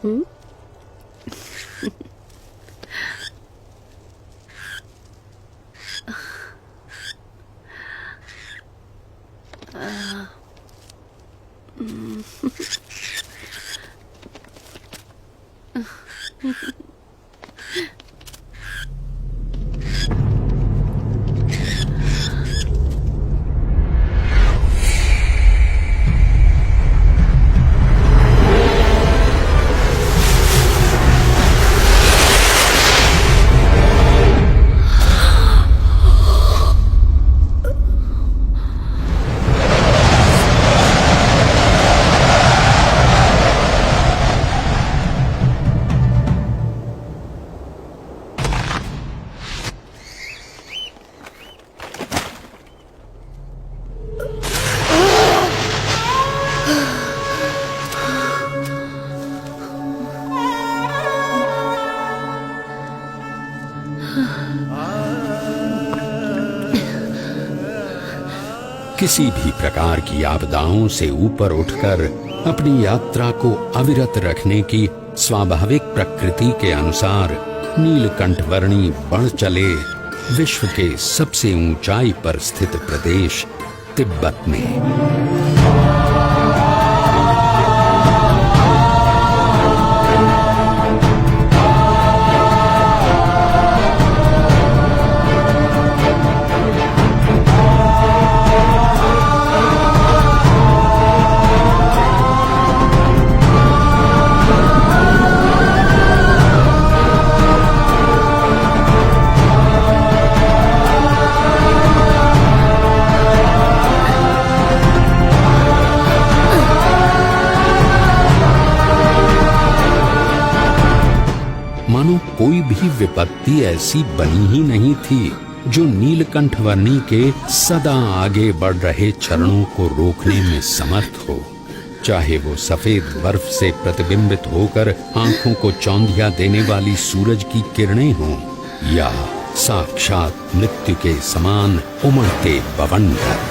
हम्म? किसी भी प्रकार की आपदाओं से ऊपर उठकर अपनी यात्रा को अविरत रखने की स्वाभाविक प्रकृति के अनुसार नीलकंठवर्णी बढ़ चले विश्व के सबसे ऊंचाई पर स्थित प्रदेश तिब्बत में। मानो कोई भी विपत्ति ऐसी बनी ही नहीं थी जो नीलकंठवर्णी के सदा आगे बढ़ रहे चरणों को रोकने में समर्थ हो, चाहे वो सफेद बर्फ से प्रतिबिंबित होकर आंखों को चौंधिया देने वाली सूरज की किरणें हों या साक्षात मृत्यु के समान उमड़ते बवंडर।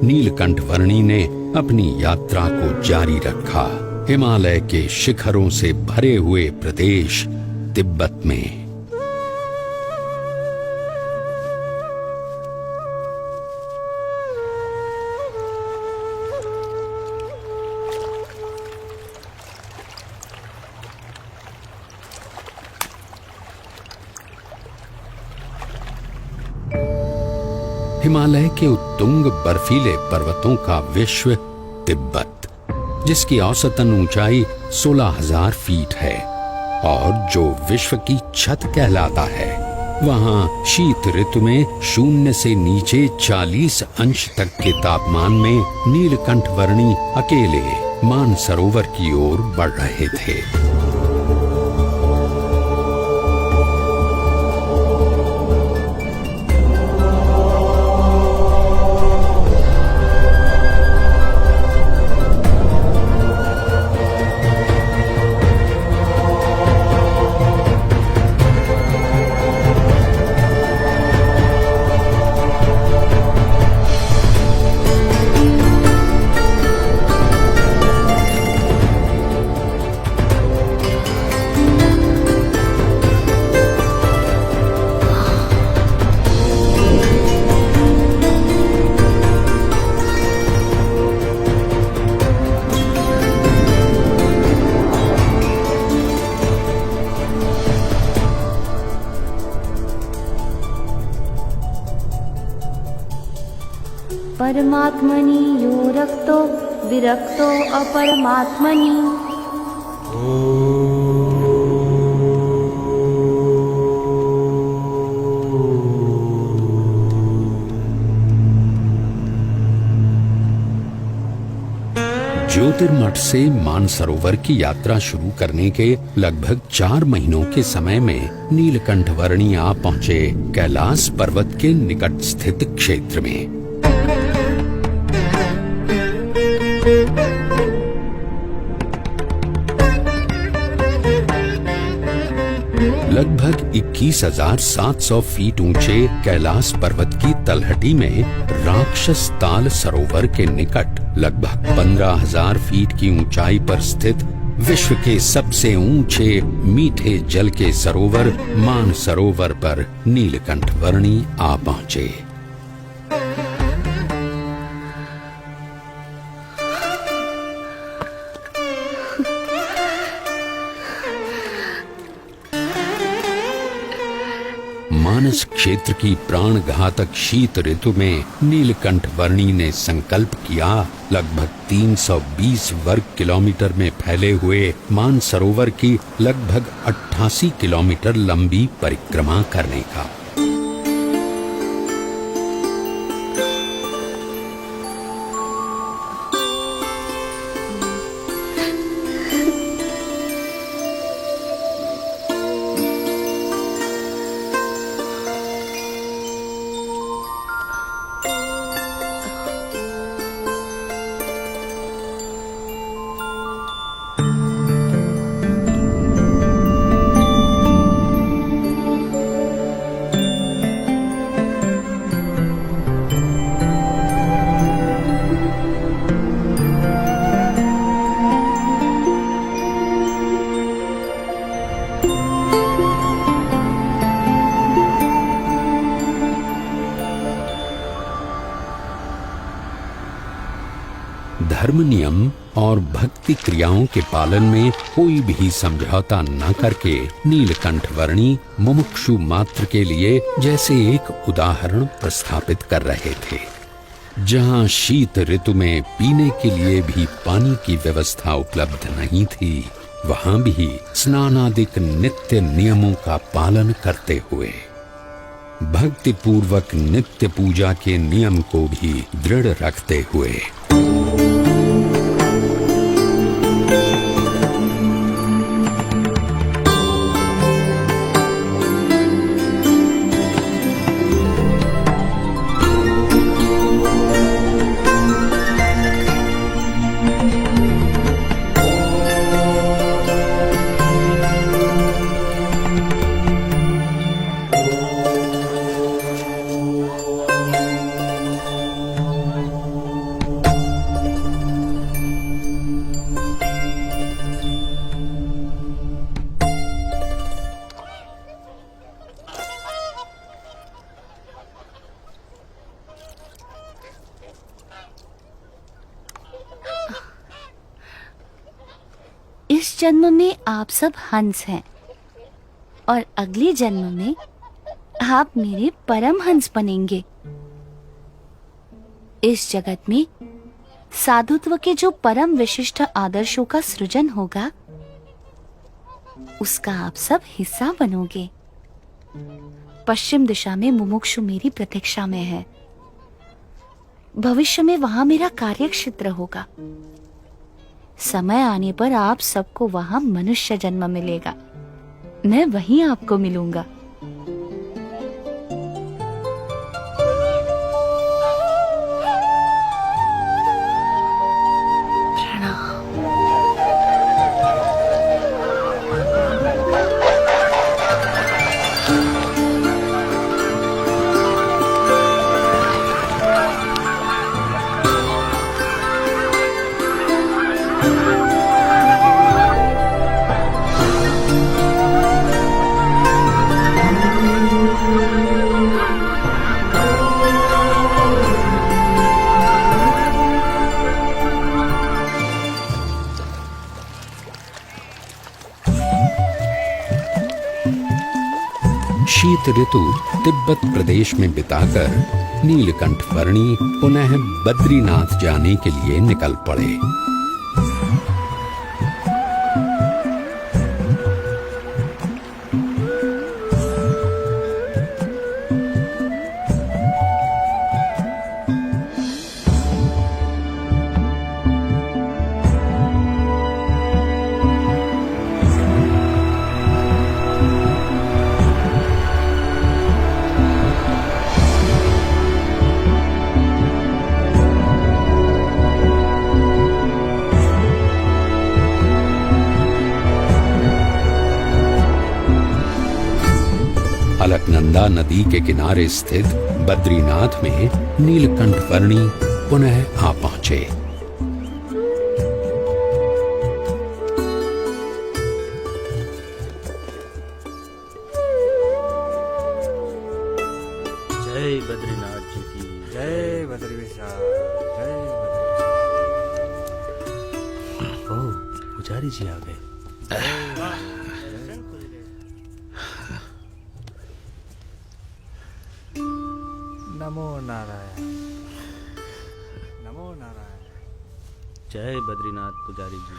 नीलकंठवर्णी ने अपनी यात्रा को जारी रखा हिमालय के शिखरों से भरे हुए प्रदेश तिब्बत में। हिमालय के उत्तुंग बर्फीले पर्वतों का विश्व तिब्बत, जिसकी औसतन ऊंचाई 16,000 फीट है और जो विश्व की छत कहलाता है, वहां शीत ऋतु में 0 से नीचे 40 अंश तक के तापमान में नीलकंठवर्णी अकेले मानसरोवर की ओर बढ़ रहे थे। परमात्मनि यो रक्तो विरक्तो अपरमात्मनि। ज्योतिर्मठ से मानसरोवर की यात्रा शुरू करने के लगभग 4 महीनों के समय में नीलकंठ वर्णी आ पहुंचे कैलाश पर्वत के निकट स्थित क्षेत्र में। लगभग 21,700 फीट ऊंचे कैलाश पर्वत की तलहटी में राक्षस ताल सरोवर के निकट लगभग 15,000 फीट की ऊंचाई पर स्थित विश्व के सबसे ऊंचे मीठे जल के सरोवर मानसरोवर पर नीलकंठ वर्णी आ पहुंचे। मानस क्षेत्र की प्राण घातक शीत ऋतु में नीलकंठ वर्णी ने संकल्प किया लगभग 320 वर्ग किलोमीटर में फैले हुए मानसरोवर की लगभग 88 किलोमीटर लंबी परिक्रमा करने का। धर्म नियम और भक्ति क्रियाओं के पालन में कोई भी समझौता न करके नीलकंठ वर्णी मुमुक्षु मात्र के लिए जैसे एक उदाहरण प्रस्थापित कर रहे थे। जहां शीत ऋतु में पीने के लिए भी पानी की व्यवस्था उपलब्ध नहीं थी, वहां भी स्नानादिक नित्य नियमों का पालन करते हुए भक्ति पूर्वक नित्य पूजा के नियम को भी दृढ़ रखते हुए इस जन्म में आप सब हंस हैं और अगले जन्म में आप मेरे परम हंस बनेंगे। इस जगत में साधुत्व के जो परम विशिष्ट आदर्शों का सृजन होगा, उसका आप सब हिस्सा बनोगे। पश्चिम दिशा में मुमुक्षु मेरी प्रतीक्षा में है। भविष्य में वहां मेरा कार्य क्षेत्र होगा। समय आने पर आप सबको वहां मनुष्य जन्म मिलेगा। मैं वहीं आपको मिलूंगा। शीत ऋतु तिब्बत प्रदेश में बिताकर नीलकंठ वर्णी पुनः बद्रीनाथ जाने के लिए निकल पड़े। अलकनंदा नदी के किनारे स्थित बद्रीनाथ में नीलकंठ वर्णी पुनः आ पहुंचे। जय बद्रीनाथ जी की जय बद्री विशाल, जय बद्री। ओ पुजारी जी आ गए। नमो नारायण, नमो नारायण। जय बद्रीनाथ पुजारी जी।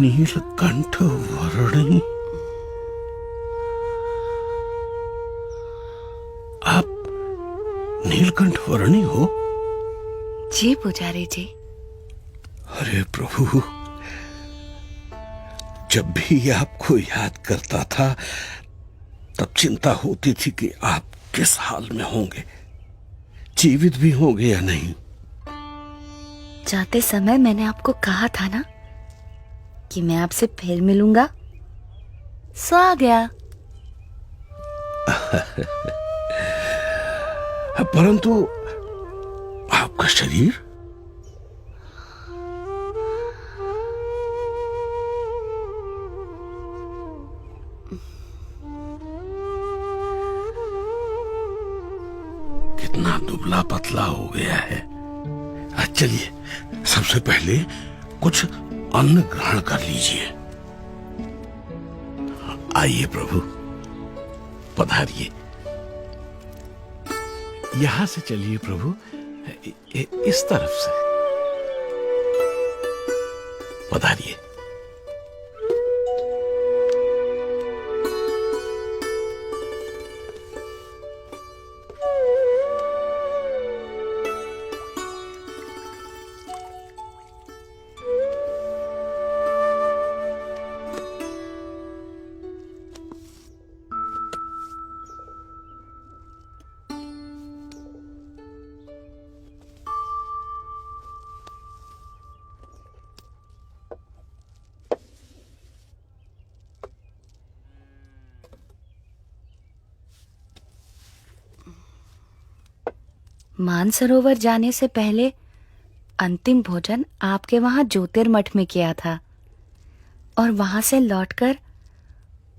नीलकंठ वर्णी, आप नीलकंठ वर्णी हो? जी पुजारी जी। अरे प्रभु, जब भी आपको याद करता था तब चिंता होती थी कि आप किस हाल में होंगे, जीवित भी होंगे या नहीं। जाते समय मैंने आपको कहा था ना कि मैं आपसे फिर मिलूंगा, सो आ गया। परंतु आपका शरीर? कितना दुबला पतला हो गया है। चलिए, सबसे पहले कुछ अन्न ग्रहण कर लीजिए। आइए प्रभु, पधारिए। यहां से चलिए प्रभु, इस तरफ से पधारिए। मानसरोवर जाने से पहले अंतिम भोजन आपके वहां ज्योतिर्मठ में किया था, और वहां से लौटकर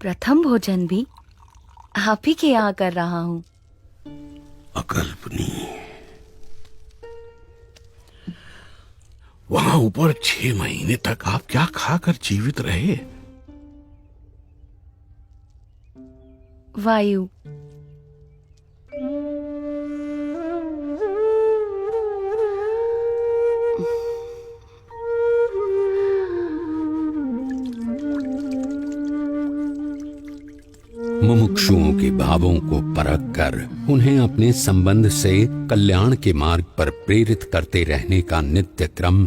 प्रथम भोजन भी आप ही के यहाँ कर रहा हूं। अकल्पनीय। वहां ऊपर 6 महीने तक आप क्या खाकर जीवित रहे? वायु। मुमुक्षुओं के भावों को परख कर उन्हें अपने संबंध से कल्याण के मार्ग पर प्रेरित करते रहने का नित्य क्रम